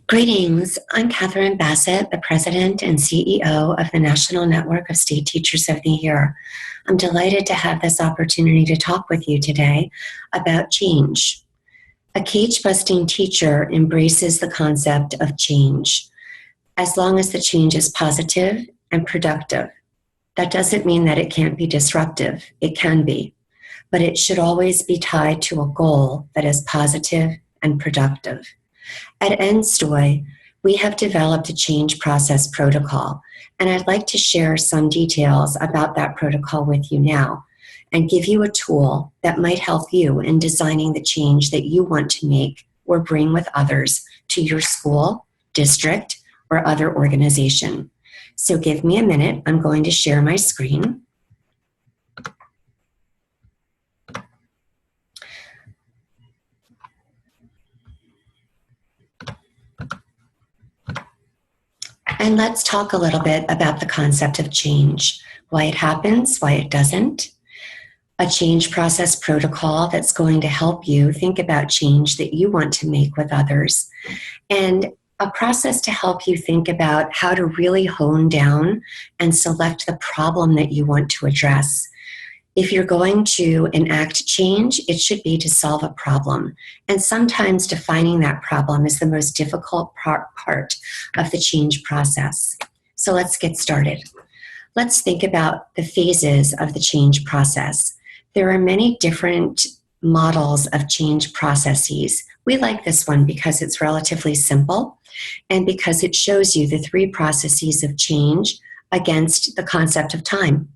Greetings. I'm Catherine Bassett, the President and CEO of the National Network of State Teachers of the Year. I'm delighted to have this opportunity to talk with you today about change. A cage-busting teacher embraces the concept of change, as long as the change is positive and productive. That doesn't mean that it can't be disruptive. It can be, but it should always be tied to a goal that is positive and productive. At NSTOY, we have developed a change process protocol, and I'd like to share some details about that protocol with you now and give you a tool that might help you in designing the change that you want to make or bring with others to your school, district, or other organization. So give me a minute. I'm going to share my screen. And let's talk a little bit about the concept of change, why it happens, why it doesn't. A change process protocol that's going to help you think about change that you want to make with others. And a process to help you think about how to really hone down and select the problem that you want to address. If you're going to enact change, it should be to solve a problem. And sometimes defining that problem is the most difficult part of the change process. So let's get started. Let's think about the phases of the change process. There are many different models of change processes. We like this one because it's relatively simple and because it shows you the three processes of change against the concept of time.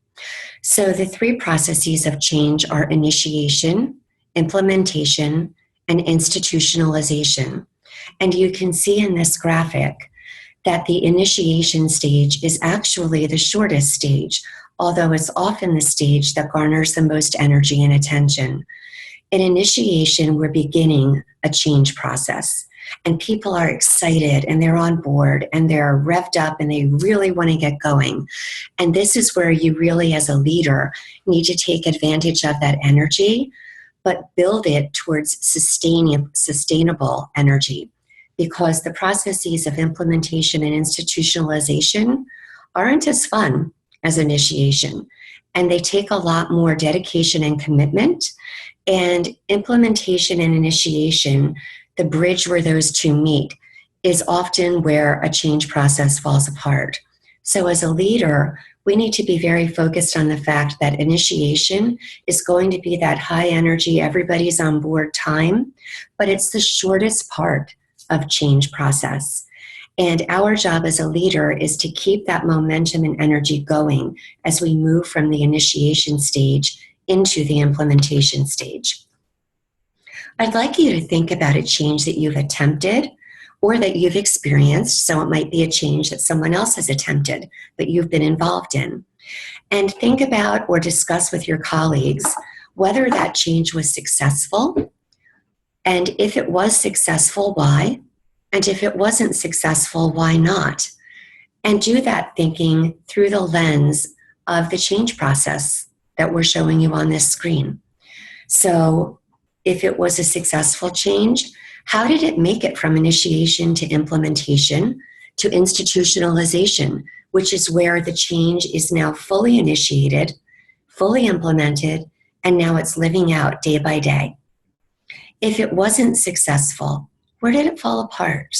So the three processes of change are initiation, implementation, and institutionalization. And you can see in this graphic that the initiation stage is actually the shortest stage, although it's often the stage that garners the most energy and attention. In initiation, we're beginning a change process. And people are excited and they're on board and they're revved up and they really want to get going. And this is where you really, as a leader, need to take advantage of that energy, but build it towards sustainable energy. Because the processes of implementation and institutionalization aren't as fun as initiation. And they take a lot more dedication and commitment. And implementation and initiation, the bridge where those two meet, is often where a change process falls apart. So as a leader, we need to be very focused on the fact that initiation is going to be that high energy, everybody's on board time, but it's the shortest part of change process. And our job as a leader is to keep that momentum and energy going as we move from the initiation stage into the implementation stage. I'd like you to think about a change that you've attempted or that you've experienced, so it might be a change that someone else has attempted but you've been involved in. And think about or discuss with your colleagues whether that change was successful, and if it was successful, why? And if it wasn't successful, why not? And do that thinking through the lens of the change process that we're showing you on this screen. So if it was a successful change, how did it make it from initiation to implementation to institutionalization, which is where the change is now fully initiated, fully implemented, and now it's living out day by day? If it wasn't successful, where did it fall apart?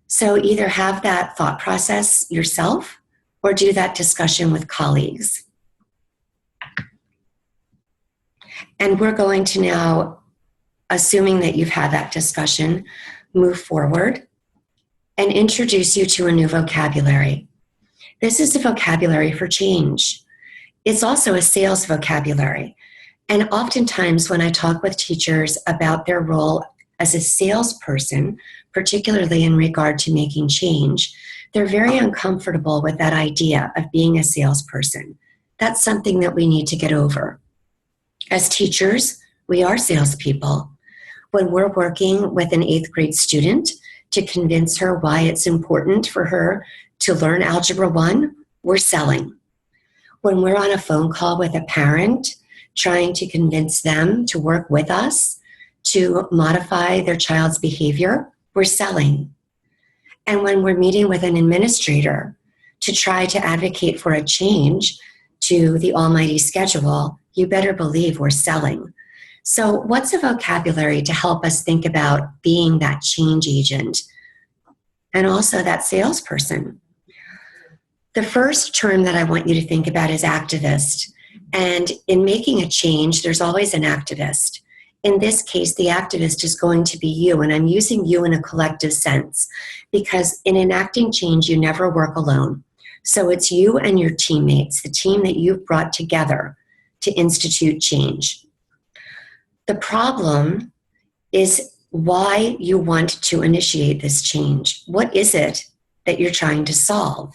So either have that thought process yourself or do that discussion with colleagues. And we're going to now, assuming that you've had that discussion, move forward and introduce you to a new vocabulary. This is the vocabulary for change. It's also a sales vocabulary. And oftentimes when I talk with teachers about their role as a salesperson, particularly in regard to making change, they're very uncomfortable with that idea of being a salesperson. That's something that we need to get over. As teachers, we are salespeople. When we're working with an 8th grade student to convince her why it's important for her to learn Algebra 1, we're selling. When we're on a phone call with a parent trying to convince them to work with us to modify their child's behavior, we're selling. And when we're meeting with an administrator to try to advocate for a change to the almighty schedule, you better believe we're selling. So what's a vocabulary to help us think about being that change agent and also that salesperson? The first term that I want you to think about is activist. And in making a change, there's always an activist. In this case, the activist is going to be you, and I'm using you in a collective sense because in enacting change, you never work alone. So it's you and your teammates, the team that you've brought together to institute change. The problem is why you want to initiate this change. What is it that you're trying to solve?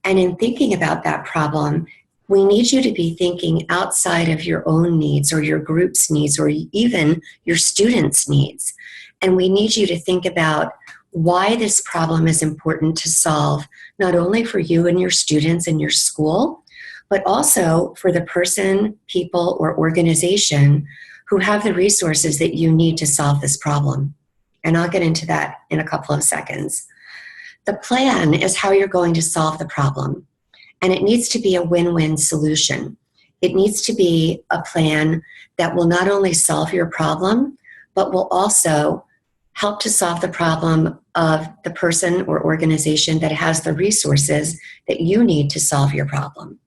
And in thinking about that problem, we need you to be thinking outside of your own needs or your group's needs or even your students' needs. And we need you to think about why this problem is important to solve, not only for you and your students and your school, but also for the person, people, or organization who have the resources that you need to solve this problem. And I'll get into that in a couple of seconds. The plan is how you're going to solve the problem. And it needs to be a win-win solution. It needs to be a plan that will not only solve your problem, but will also help to solve the problem of the person or organization that has the resources that you need to solve your problem.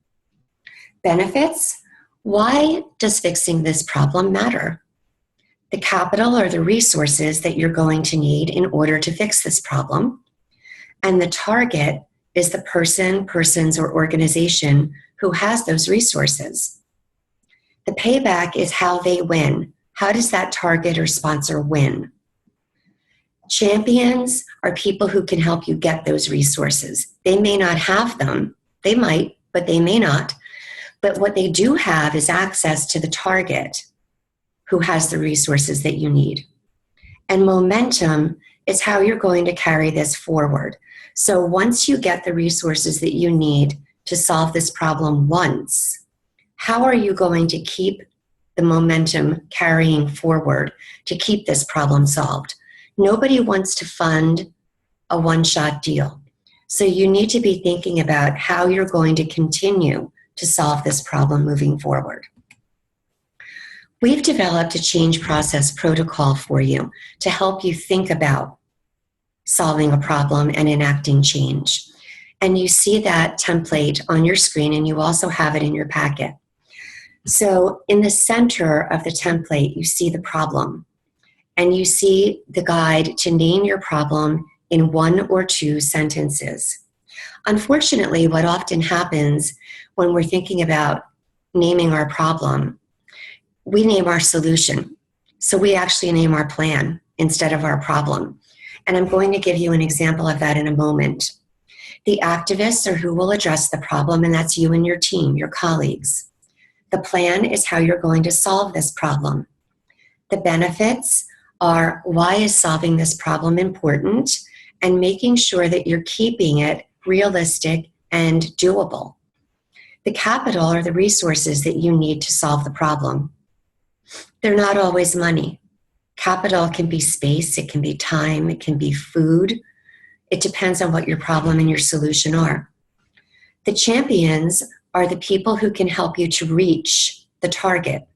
Benefits. Why does fixing this problem matter? The capital or the resources that you're going to need in order to fix this problem. And the target is the person, persons, or organization who has those resources. The payback is how they win. How does that target or sponsor win? Champions are people who can help you get those resources. They may not have them. They might, but they may not. But what they do have is access to the target who has the resources that you need. And momentum is how you're going to carry this forward. So once you get the resources that you need to solve this problem once, how are you going to keep the momentum carrying forward to keep this problem solved? Nobody wants to fund a one-shot deal. So you need to be thinking about how you're going to continue to solve this problem moving forward. We've developed a change process protocol for you to help you think about solving a problem and enacting change. And you see that template on your screen, and you also have it in your packet. So in the center of the template, you see the problem, and you see the guide to name your problem in 1 or 2 sentences. Unfortunately, what often happens when we're thinking about naming our problem, we name our solution. So we actually name our plan instead of our problem. And I'm going to give you an example of that in a moment. The activists are who will address the problem, and that's you and your team, your colleagues. The plan is how you're going to solve this problem. The benefits are why is solving this problem important and making sure that you're keeping it realistic and doable. The capital are the resources that you need to solve the problem. They're not always money. Capital can be space, it can be time, it can be food. It depends on what your problem and your solution are. The champions are the people who can help you to reach the target.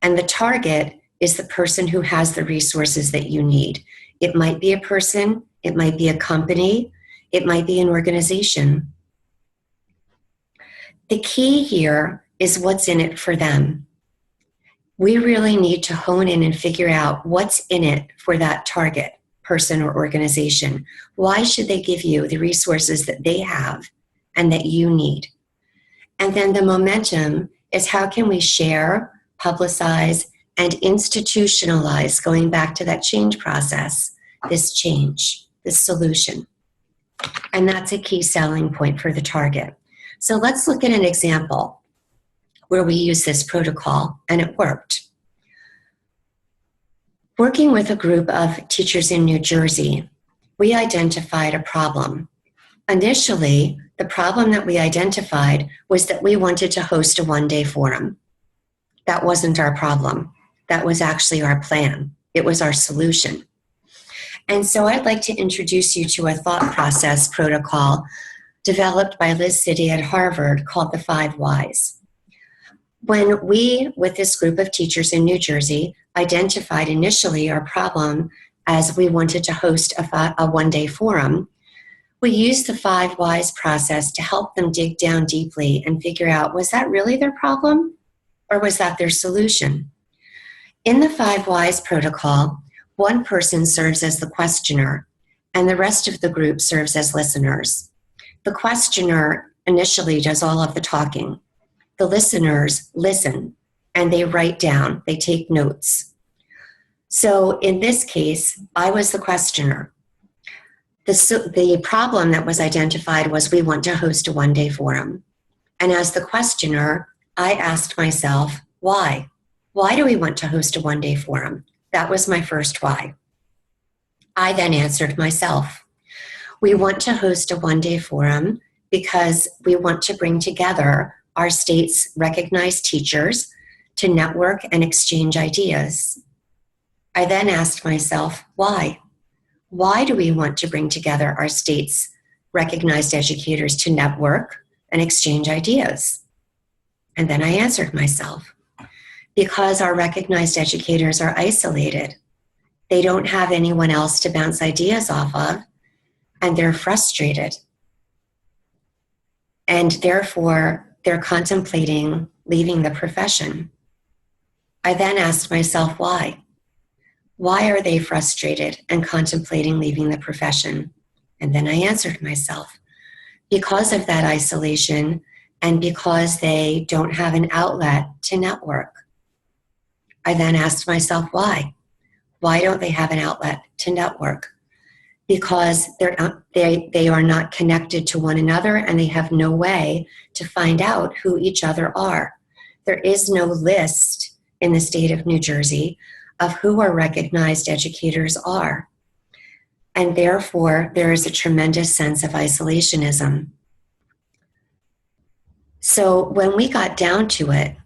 And the target is the person who has the resources that you need. It might be a person, it might be a company, it might be an organization. The key here is what's in it for them. We really need to hone in and figure out what's in it for that target person or organization. Why should they give you the resources that they have and that you need? And then the momentum is how can we share, publicize, and institutionalize, going back to that change process, this change, this solution. And that's a key selling point for the target. So let's look at an example where we use this protocol and it worked. Working with a group of teachers in New Jersey, we identified a problem. Initially, the problem that we identified was that we wanted to host a one-day forum. That wasn't our problem. That was actually our plan. It was our solution. And so I'd like to introduce you to a thought process protocol developed by Liz City at Harvard called the 5 Whys. When we, with this group of teachers in New Jersey, identified initially our problem as we wanted to host a one-day forum, we used the 5 Whys process to help them dig down deeply and figure out, was that really their problem or was that their solution? In the 5 Whys protocol, one person serves as the questioner and the rest of the group serves as listeners. The questioner initially does all of the talking. The listeners listen and they write down, they take notes. So in this case, I was the questioner. The problem that was identified was we want to host a one-day forum. And as the questioner, I asked myself, why? Why do we want to host a one-day forum? That was my first why. I then answered myself. We want to host a one-day forum because we want to bring together our state's recognized teachers to network and exchange ideas. I then asked myself, why? Why do we want to bring together our state's recognized educators to network and exchange ideas? And then I answered myself, because our recognized educators are isolated. They don't have anyone else to bounce ideas off of, and they're frustrated. And therefore, they're contemplating leaving the profession. I then asked myself, why? Why are they frustrated and contemplating leaving the profession? And then I answered myself, because of that isolation and because they don't have an outlet to network. I then asked myself, why? Why don't they have an outlet to network? Because they are not connected to one another and they have no way to find out who each other are. There is no list in the state of New Jersey of who our recognized educators are. And therefore, there is a tremendous sense of isolationism. So when we got down to it,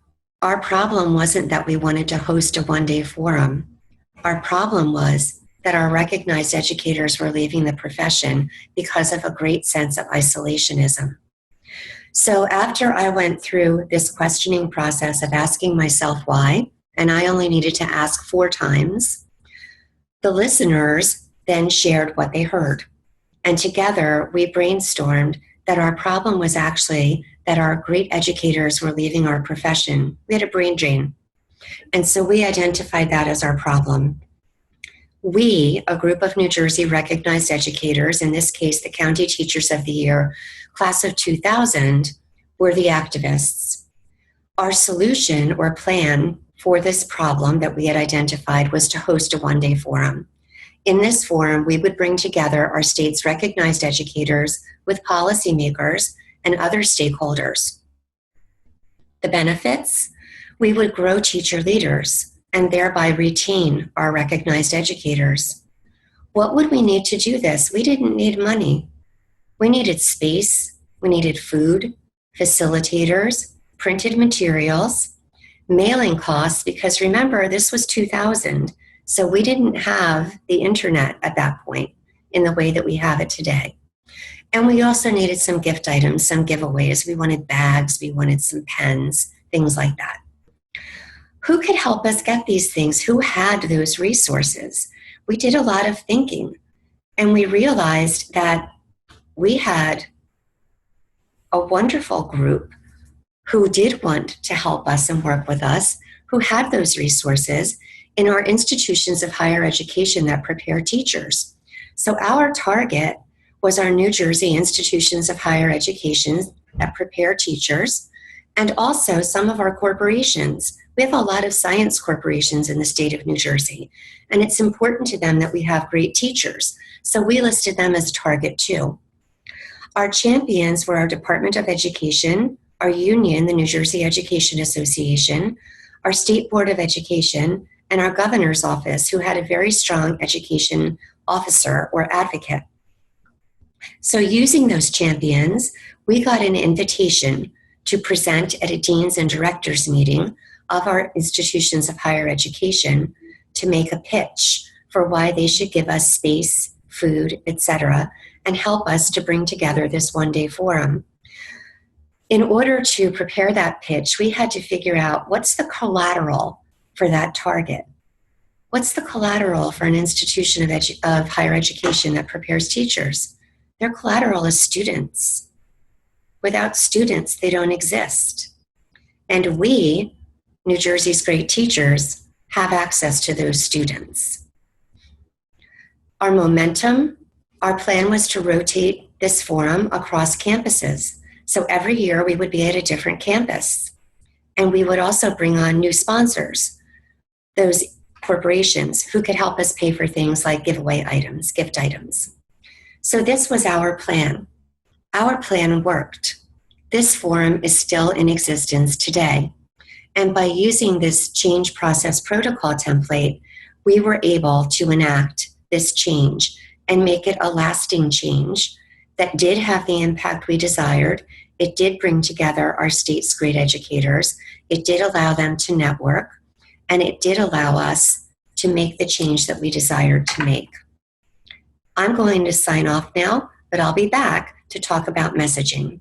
our problem wasn't that we wanted to host a one-day forum. Our problem was that our recognized educators were leaving the profession because of a great sense of isolationism. So after I went through this questioning process of asking myself why, and I only needed to ask 4 times, the listeners then shared what they heard. And together we brainstormed that our problem was actually that our great educators were leaving our profession. We had a brain drain. And so we identified that as our problem. We, a group of New Jersey recognized educators, in this case, the County Teachers of the Year, class of 2000, were the activists. Our solution or plan for this problem that we had identified was to host a one-day forum. In this forum, we would bring together our state's recognized educators with policymakers and other stakeholders. The benefits? We would grow teacher leaders and thereby retain our recognized educators. What would we need to do this? We didn't need money. We needed space, we needed food, facilitators, printed materials, mailing costs, because remember, this was 2000, so we didn't have the internet at that point in the way that we have it today. And we also needed some gift items, some giveaways. We wanted bags, we wanted some pens, things like that. Who could help us get these things? Who had those resources? We did a lot of thinking, and we realized that we had a wonderful group who did want to help us and work with us, who had those resources in our institutions of higher education that prepare teachers. So our target was our New Jersey institutions of higher education that prepare teachers, and also some of our corporations. We have a lot of science corporations in the state of New Jersey, and it's important to them that we have great teachers. So we listed them as a target too. Our champions were our Department of Education, our union, the New Jersey Education Association, our State Board of Education, and our governor's office, who had a very strong education officer or advocate. So using those champions, we got an invitation to present at a deans and directors meeting of our institutions of higher education to make a pitch for why they should give us space, food, etc., and help us to bring together this one-day forum. In order to prepare that pitch, we had to figure out what's the collateral for that target. What's the collateral for an institution of higher education that prepares teachers? Their collateral is students. Without students, they don't exist. And we, New Jersey's great teachers, have access to those students. Our momentum, our plan was to rotate this forum across campuses. So every year we would be at a different campus. And we would also bring on new sponsors, those corporations who could help us pay for things like giveaway items, gift items. So this was our plan. Our plan worked. This forum is still in existence today. And by using this change process protocol template, we were able to enact this change and make it a lasting change that did have the impact we desired. It did bring together our state's great educators. It did allow them to network, and it did allow us to make the change that we desired to make. I'm going to sign off now, but I'll be back to talk about messaging.